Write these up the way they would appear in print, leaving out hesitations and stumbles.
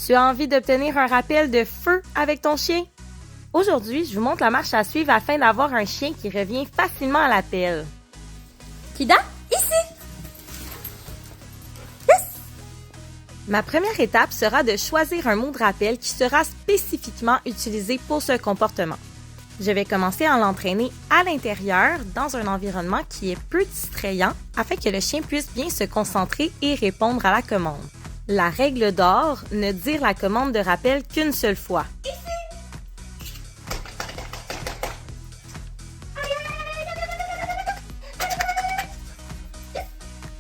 Tu as envie d'obtenir un rappel de feu avec ton chien? Aujourd'hui, je vous montre la marche à suivre afin d'avoir un chien qui revient facilement à l'appel. Kida, ici! Yes! Ma première étape sera de choisir un mot de rappel qui sera spécifiquement utilisé pour ce comportement. Je vais commencer à l'entraîner à l'intérieur dans un environnement qui est peu distrayant afin que le chien puisse bien se concentrer et répondre à la commande. La règle d'or, ne dire la commande de rappel qu'une seule fois.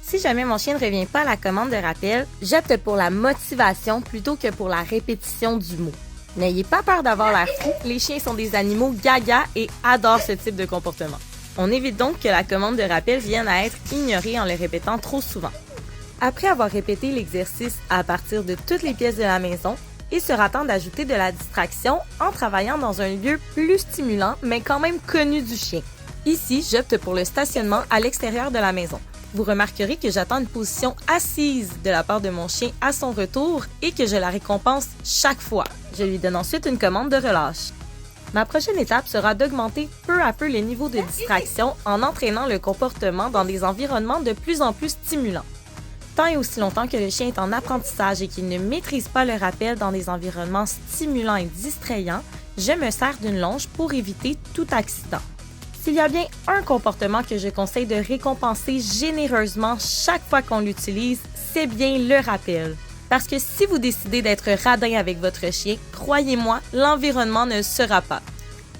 Si jamais mon chien ne revient pas à la commande de rappel, j'opte pour la motivation plutôt que pour la répétition du mot. N'ayez pas peur d'avoir l'air fou, les chiens sont des animaux gaga et adorent ce type de comportement. On évite donc que la commande de rappel vienne à être ignorée en le répétant trop souvent. Après avoir répété l'exercice à partir de toutes les pièces de la maison, il sera temps d'ajouter de la distraction en travaillant dans un lieu plus stimulant mais quand même connu du chien. Ici, j'opte pour le stationnement à l'extérieur de la maison. Vous remarquerez que j'attends une position assise de la part de mon chien à son retour et que je la récompense chaque fois. Je lui donne ensuite une commande de relâche. Ma prochaine étape sera d'augmenter peu à peu les niveaux de distraction en entraînant le comportement dans des environnements de plus en plus stimulants. Tant et aussi longtemps que le chien est en apprentissage et qu'il ne maîtrise pas le rappel dans des environnements stimulants et distrayants, je me sers d'une longe pour éviter tout accident. S'il y a bien un comportement que je conseille de récompenser généreusement chaque fois qu'on l'utilise, c'est bien le rappel. Parce que si vous décidez d'être radin avec votre chien, croyez-moi, l'environnement ne sera pas.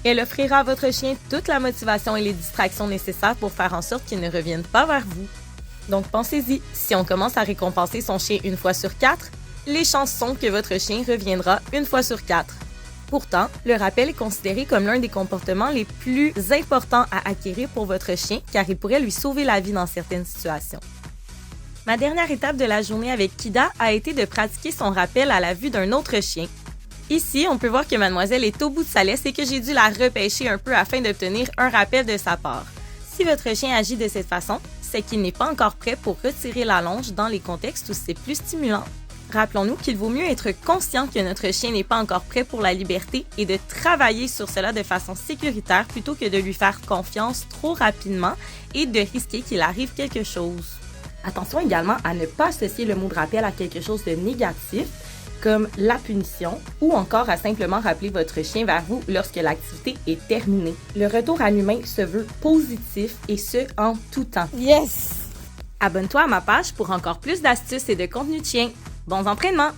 Elle offrira à votre chien toute la motivation et les distractions nécessaires pour faire en sorte qu'il ne revienne pas vers vous. Donc pensez-y, si on commence à récompenser son chien une fois sur 4, les chances sont que votre chien reviendra une fois sur 4. Pourtant, le rappel est considéré comme l'un des comportements les plus importants à acquérir pour votre chien car il pourrait lui sauver la vie dans certaines situations. Ma dernière étape de la journée avec Kida a été de pratiquer son rappel à la vue d'un autre chien. Ici, on peut voir que mademoiselle est au bout de sa laisse et que j'ai dû la repêcher un peu afin d'obtenir un rappel de sa part. Si votre chien agit de cette façon, c'est qu'il n'est pas encore prêt pour retirer la longe dans les contextes où c'est plus stimulant. Rappelons-nous qu'il vaut mieux être conscient que notre chien n'est pas encore prêt pour la liberté et de travailler sur cela de façon sécuritaire plutôt que de lui faire confiance trop rapidement et de risquer qu'il arrive quelque chose. Attention également à ne pas associer le mot de rappel à quelque chose de négatif, comme la punition, ou encore à simplement rappeler votre chien vers vous lorsque l'activité est terminée. Le retour à l'humain se veut positif et ce, en tout temps. Yes! Abonne-toi à ma page pour encore plus d'astuces et de contenu de chien. Bons entraînements!